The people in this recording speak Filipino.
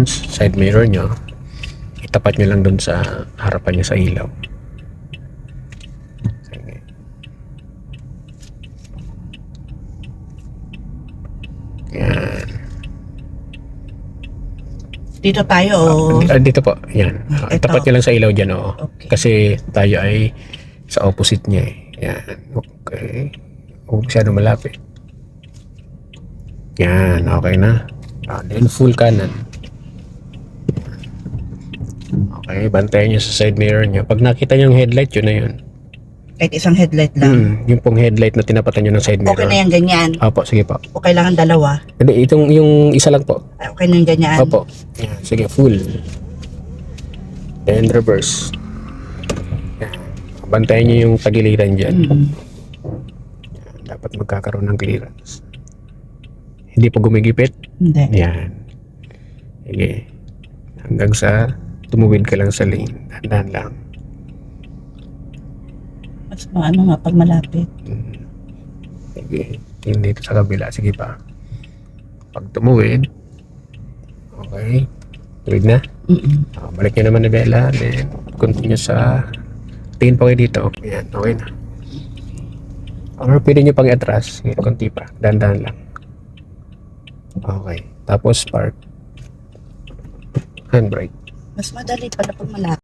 side mirror nyo, itapat nyo lang dun sa harapan nyo sa ilaw. Sige. Yan. Dito tayo o... Dito po, yan. Ito. Itapat nyo lang sa ilaw dyan, oo. Okay. Kasi tayo ay sa opposite niya eh. Yan. Okay. Huwag masyado malapit. Yan, okay na. Then full kanan. Okay, bantayan nyo sa side mirror nyo. Pag nakita nyo yung headlight, yun na yun. Kahit isang headlight lang. Yung pong headlight na tinapatan nyo ng side mirror. Okay na yan ganyan. Opo, sige po. O kailangan dalawa. Hindi, yung isa lang po. Ay, okay na yung ganyan. Opo. Yan, sige, full. Then reverse. Yan. Bantayan nyo yung tagiliran dyan. Yan, dapat magkakaroon ng clearance. Hindi po gumigipit. Hindi. Yan. Sige. Hanggang sa tumuwid ka lang sa lane. Dahan lang. Mas paano nga pag malapit. Sige. Tingin dito sa kabila. Sige pa. Pag tumuwid. Okay. Tuwid na. Balik nyo naman na Bella. Then continue sa tingin pa kayo dito. Yan. Okay na. Or pwede nyo pang i-atras. Sige. Kunti pa. Dahan-dahan lang. Okay. Tapos park. Handbrake. Mas madali pala pag malapit.